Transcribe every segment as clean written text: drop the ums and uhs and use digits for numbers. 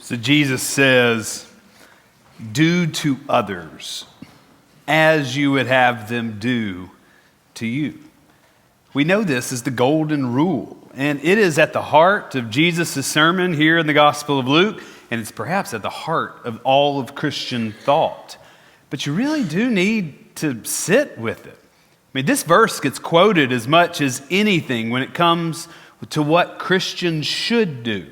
So Jesus says, do to others as you would have them do to you. We know this is the golden rule, and it is at the heart of Jesus' sermon here in the Gospel of Luke, and it's perhaps at the heart of all of Christian thought. But you really do need to sit with it. I mean, this verse gets quoted as much as anything when it comes to what Christians should do.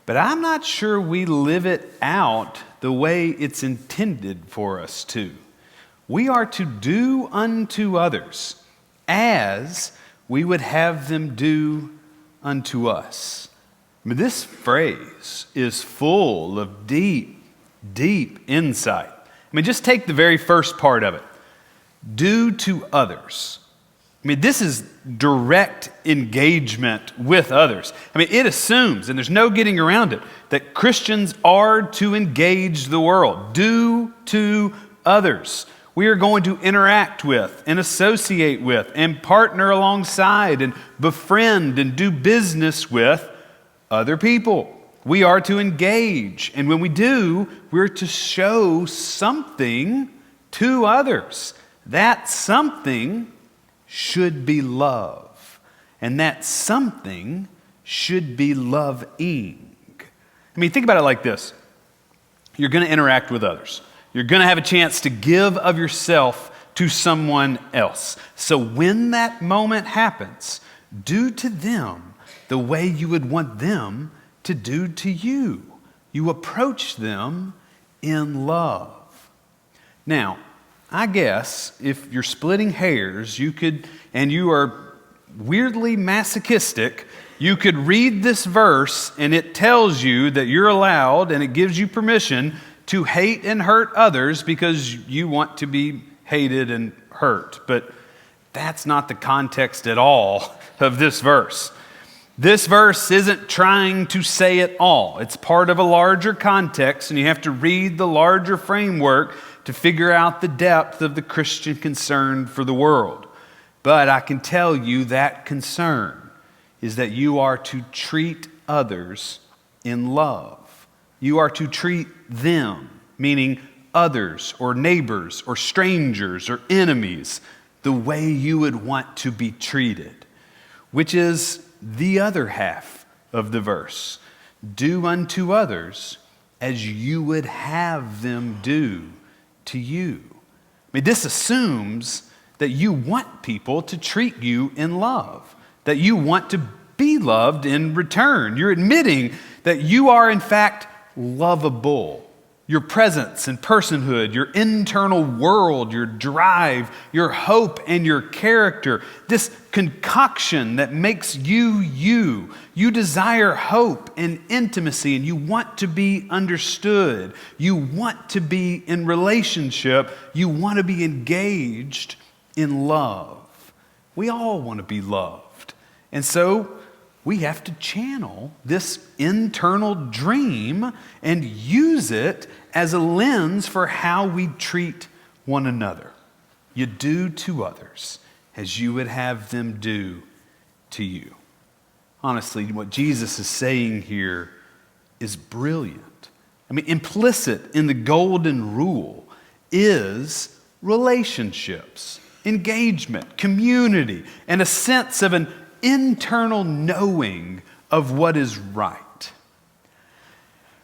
But I'm not sure we live it out the way it's intended for us to. We are to do unto others as we would have them do unto us. I mean, this phrase is full of deep, deep insight. I mean, just take the very first part of it. Do to others. I mean, this is direct engagement with others. I mean, it assumes, and there's no getting around it, that Christians are to engage the world. Do to others. We are going to interact with and associate with and partner alongside and befriend and do business with other people. We are to engage. And when we do, we're to show something to others. That something should be love. And that something should be loving. I mean, think about it like this. You're going to interact with others. You're going to have a chance to give of yourself to someone else. So when that moment happens, do to them the way you would want them to do to you. You approach them in love. Now, I guess if you're splitting hairs, you could, and you are weirdly masochistic, you could read this verse and it tells you that you're allowed and it gives you permission to hate and hurt others because you want to be hated and hurt. But that's not the context at all of this verse. This verse isn't trying to say it all. It's part of a larger context, and you have to read the larger framework to figure out the depth of the Christian concern for the world. But I can tell you that concern is that you are to treat others in love. You are to treat them, meaning others or neighbors or strangers or enemies, the way you would want to be treated, which is the other half of the verse. Do unto others as you would have them do to you. I mean, this assumes that you want people to treat you in love, that you want to be loved in return. You're admitting that you are, in fact, lovable. Your presence and personhood, your internal world, your drive, your hope, and your character, this concoction that makes you you. You desire hope and intimacy, and you want to be understood. You want to be in relationship. You want to be engaged in love. We all want to be loved. And so we have to channel this internal dream and use it as a lens for how we treat one another. You do to others as you would have them do to you. Honestly, what Jesus is saying here is brilliant. I mean, implicit in the golden rule is relationships, engagement, community, and a sense of an internal knowing of what is right.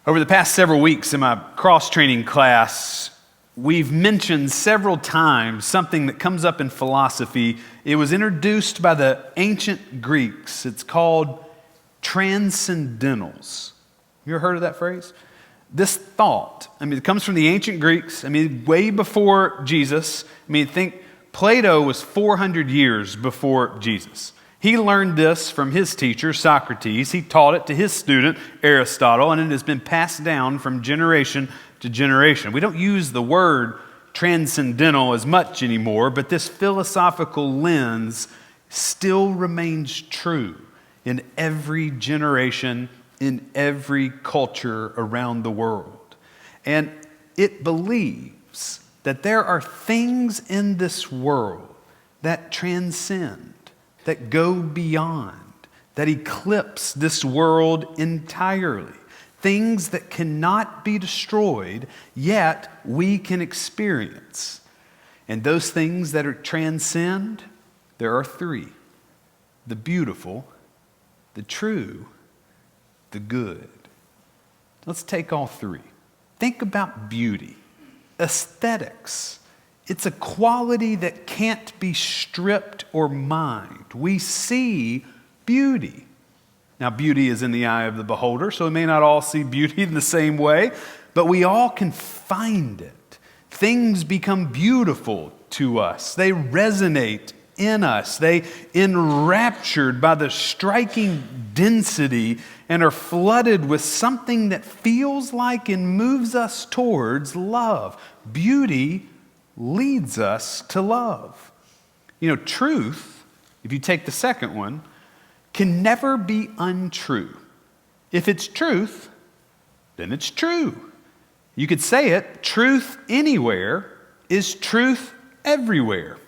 Over the past several weeks in my cross-training class, we've mentioned several times something that comes up in philosophy. It was introduced by the ancient Greeks. It's called transcendentals. You ever heard of that phrase? This thought, it comes from the ancient Greeks. Way before Jesus. Think Plato was 400 years before Jesus. He learned this from his teacher, Socrates. He taught it to his student, Aristotle, and it has been passed down from generation to generation. We don't use the word transcendental as much anymore, but this philosophical lens still remains true in every generation, in every culture around the world. And it believes that there are things in this world that transcend, that go beyond, that eclipse this world entirely, things that cannot be destroyed, yet we can experience. And those things that are transcend, there are three: the beautiful, the true, the good. Let's take all three. Think about beauty, aesthetics. It's a quality that can't be stripped or mined. We see beauty. Now, beauty is in the eye of the beholder, so we may not all see beauty in the same way, but we all can find it. Things become beautiful to us. They resonate in us. They enraptured by the striking density and are flooded with something that feels like and moves us towards love. Beauty leads us to love. You know, truth, if you take the second one, can never be untrue. If it's truth, then it's true. You could say it, truth anywhere is truth everywhere,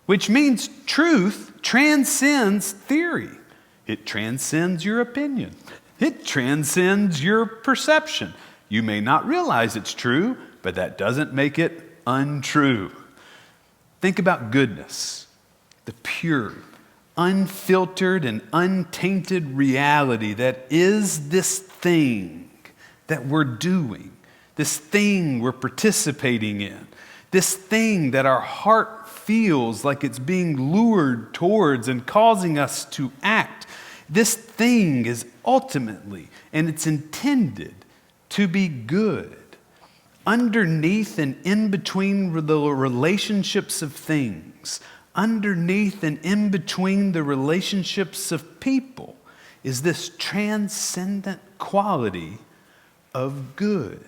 which means truth transcends theory. It transcends your opinion. It transcends your perception. You may not realize it's true, but that doesn't make it untrue. Think about goodness, the pure, unfiltered, and untainted reality that is this thing that we're doing, this thing we're participating in, this thing that our heart feels like it's being lured towards and causing us to act. This thing is ultimately, and it's intended to be good. Underneath and in between the relationships of things, underneath and in between the relationships of people, is this transcendent quality of good.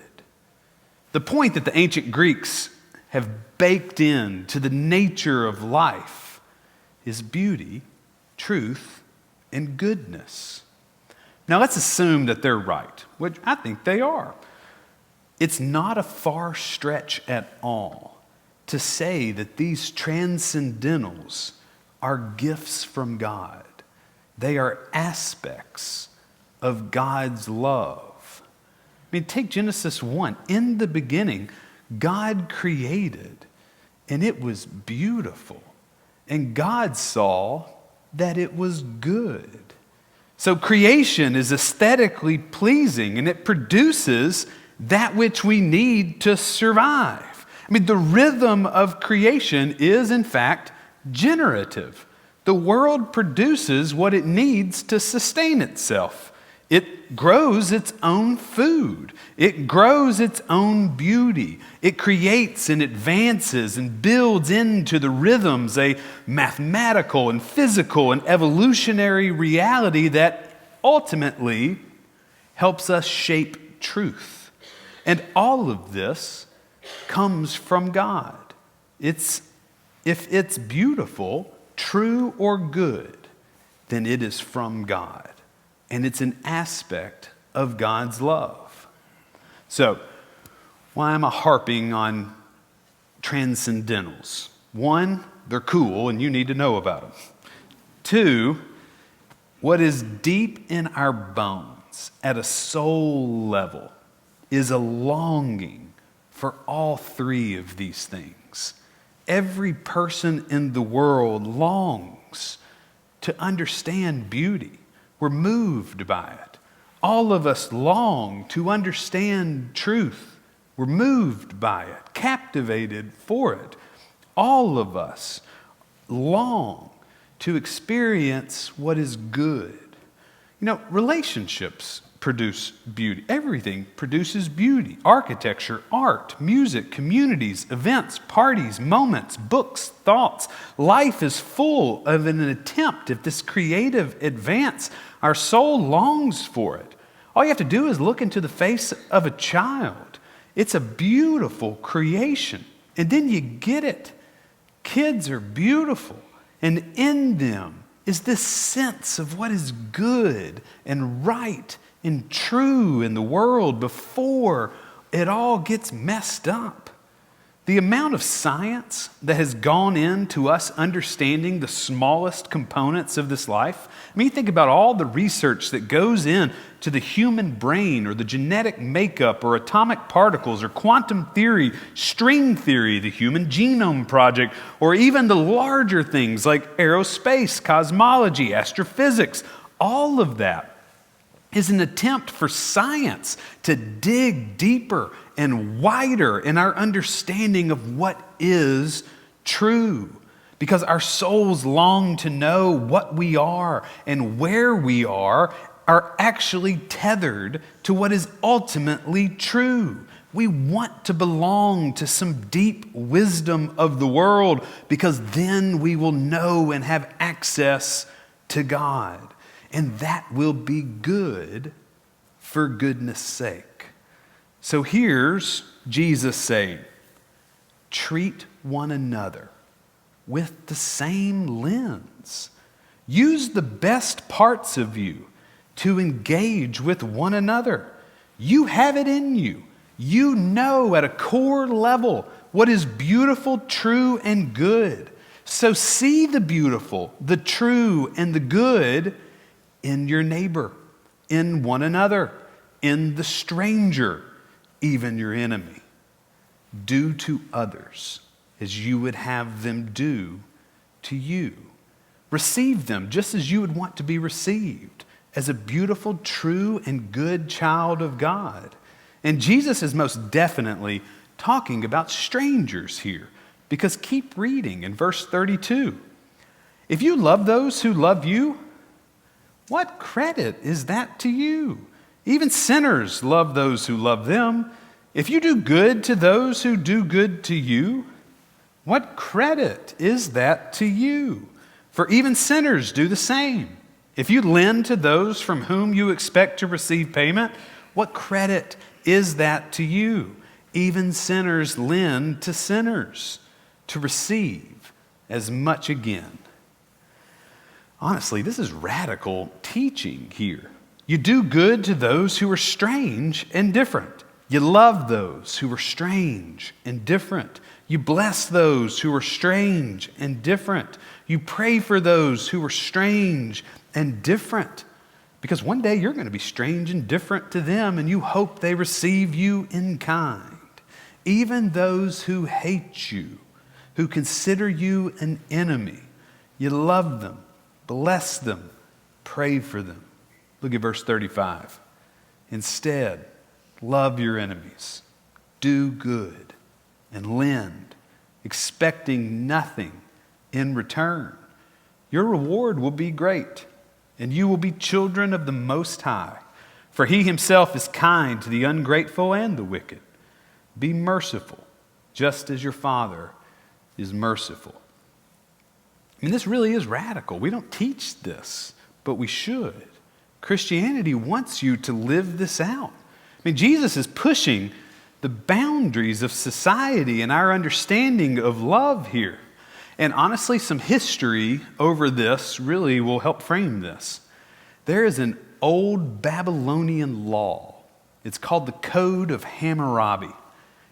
The point that the ancient Greeks have baked into the nature of life is beauty, truth, and goodness. Now let's assume that they're right, which I think they are. It's not a far stretch at all to say that these transcendentals are gifts from God. They are aspects of God's love. I mean, take Genesis 1. In the beginning, God created, and it was beautiful. And God saw that it was good. So creation is aesthetically pleasing, and it produces that which we need to survive. I mean, the rhythm of creation is, in fact, generative. The world produces what it needs to sustain itself. It grows its own food. It grows its own beauty. It creates and advances and builds into the rhythms a mathematical and physical and evolutionary reality that ultimately helps us shape truth. And all of this comes from God. If it's beautiful, true, or good, then it is from God. And it's an aspect of God's love. So, why am I harping on transcendentals? One, they're cool and you need to know about them. Two, what is deep in our bones at a soul level is a longing for all three of these things. Every person in the world longs to understand beauty. We're moved by it. All of us long to understand truth. We're moved by it, captivated for it. All of us long to experience what is good. You know, relationships produce beauty. Everything produces beauty. Architecture, art, music, communities, events, parties, moments, books, thoughts. Life is full of an attempt at this creative advance. Our soul longs for it. All you have to do is look into the face of a child. It's a beautiful creation. And then you get it. Kids are beautiful. And in them is this sense of what is good and right and true in the world before it all gets messed up. The amount of science that has gone into us understanding the smallest components of this life. I mean, think about all the research that goes in to the human brain or the genetic makeup or atomic particles or quantum theory, string theory, the Human Genome Project, or even the larger things like aerospace, cosmology, astrophysics. All of that is an attempt for science to dig deeper and wider in our understanding of what is true. Because our souls long to know what we are and where we are actually tethered to what is ultimately true. We want to belong to some deep wisdom of the world because then we will know and have access to God. And that will be good for goodness sake. So here's Jesus saying, treat one another with the same lens. Use the best parts of you to engage with one another. You have it in you. You know at a core level what is beautiful, true, and good. So see the beautiful, the true, and the good in your neighbor, in one another, in the stranger, even your enemy. Do to others as you would have them do to you. Receive them just as you would want to be received, as a beautiful, true, and good child of God. And Jesus is most definitely talking about strangers here, because keep reading in verse 32. If you love those who love you, what credit is that to you? Even sinners love those who love them. If you do good to those who do good to you, what credit is that to you? For even sinners do the same. If you lend to those from whom you expect to receive payment, what credit is that to you? Even sinners lend to sinners to receive as much again. Honestly, this is radical teaching here. You do good to those who are strange and different. You love those who are strange and different. You bless those who are strange and different. You pray for those who are strange and different. Because one day you're going to be strange and different to them, and you hope they receive you in kind. Even those who hate you, who consider you an enemy, you love them, bless them, pray for them. Look at verse 35. Instead, love your enemies, do good, and lend, expecting nothing in return. Your reward will be great, and you will be children of the Most High, for He Himself is kind to the ungrateful and the wicked. Be merciful, just as your Father is merciful. I mean, this really is radical. We don't teach this, but we should. Christianity wants you to live this out. I mean, Jesus is pushing the boundaries of society and our understanding of love here. And honestly, some history over this really will help frame this. There is an old Babylonian law. It's called the Code of Hammurabi.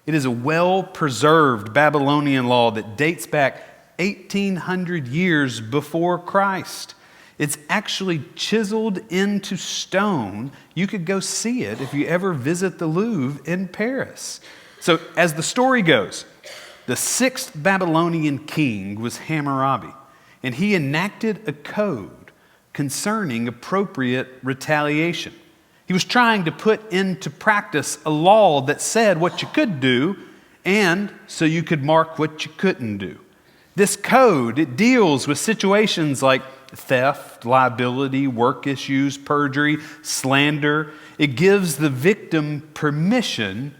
It is a well-preserved Babylonian law that dates back 1,800 years before Christ. It's actually chiseled into stone. You could go see it if you ever visit the Louvre in Paris. So as the story goes, the sixth Babylonian king was Hammurabi, and he enacted a code concerning appropriate retaliation. He was trying to put into practice a law that said what you could do, and so you could mark what you couldn't do. This code, it deals with situations like theft, liability, work issues, perjury, slander. It gives the victim permission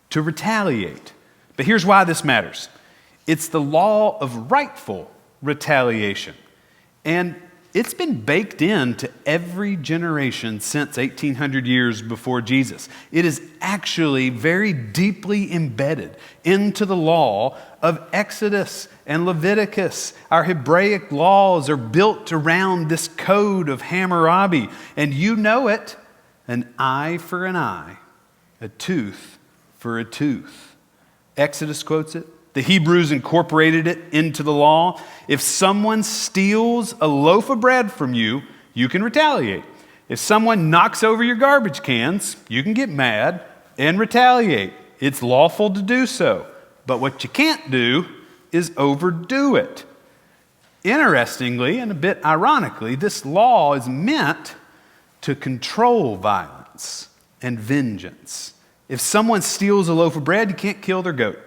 to retaliate. But here's why this matters. It's the law of rightful retaliation. And it's been baked into every generation since 1,800 years before Jesus. It is actually very deeply embedded into the law of Exodus and Leviticus. Our Hebraic laws are built around this code of Hammurabi. And you know it, an eye for an eye, a tooth for a tooth. Exodus quotes it, the The Hebrews incorporated it into the law. If someone steals a loaf of bread from you, you can retaliate. If someone knocks over your garbage cans, you can get mad and retaliate. It's lawful to do so. But what you can't do is overdo it. Interestingly, and a bit ironically, this law is meant to control violence and vengeance. If someone steals a loaf of bread, you can't kill their goat.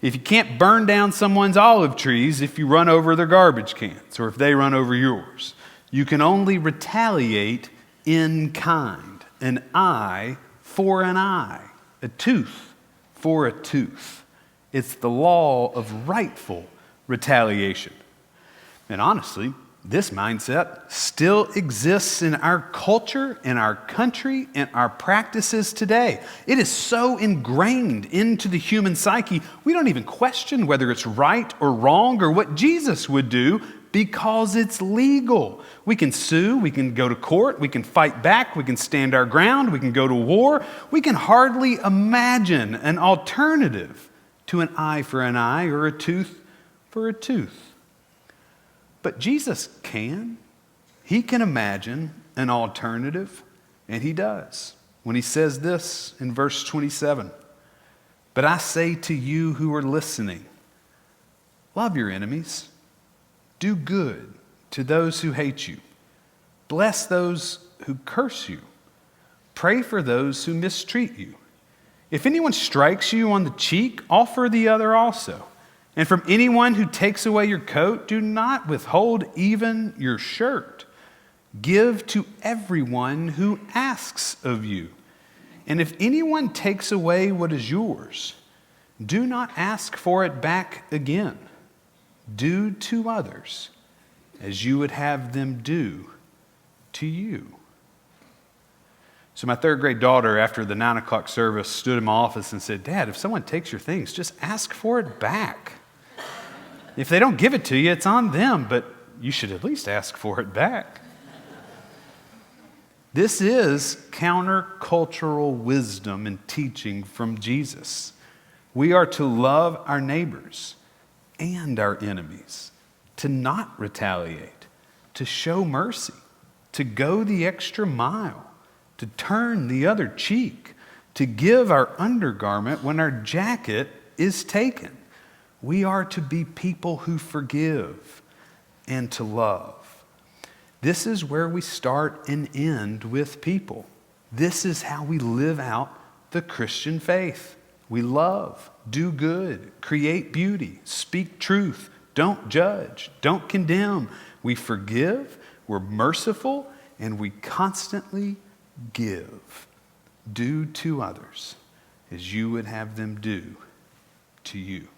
If you can't burn down someone's olive trees if you run over their garbage cans or if they run over yours. You can only retaliate in kind. An eye for an eye. A tooth for a tooth. It's the law of rightful retaliation. And honestly, this mindset still exists in our culture, in our country, in our practices today. It is so ingrained into the human psyche, we don't even question whether it's right or wrong or what Jesus would do because it's legal. We can sue, we can go to court, we can fight back, we can stand our ground, we can go to war. We can hardly imagine an alternative to an eye for an eye or a tooth for a tooth. But Jesus can. He can imagine an alternative, and he does. When he says this in verse 27, "But I say to you who are listening, love your enemies, do good to those who hate you, bless those who curse you, pray for those who mistreat you. If anyone strikes you on the cheek, offer the other also. And from anyone who takes away your coat, do not withhold even your shirt. Give to everyone who asks of you. And if anyone takes away what is yours, do not ask for it back again. Do to others as you would have them do to you." So my third grade daughter, after the 9 o'clock service, stood in my office and said, "Dad, if someone takes your things, just ask for it back. If they don't give it to you, it's on them, but you should at least ask for it back." This is countercultural wisdom and teaching from Jesus. We are to love our neighbors and our enemies, to not retaliate, to show mercy, to go the extra mile, to turn the other cheek, to give our undergarment when our jacket is taken. We are to be people who forgive and to love. This is where we start and end with people. This is how we live out the Christian faith. We love, do good, create beauty, speak truth, don't judge, don't condemn. We forgive, we're merciful, and we constantly give. Do to others as you would have them do to you.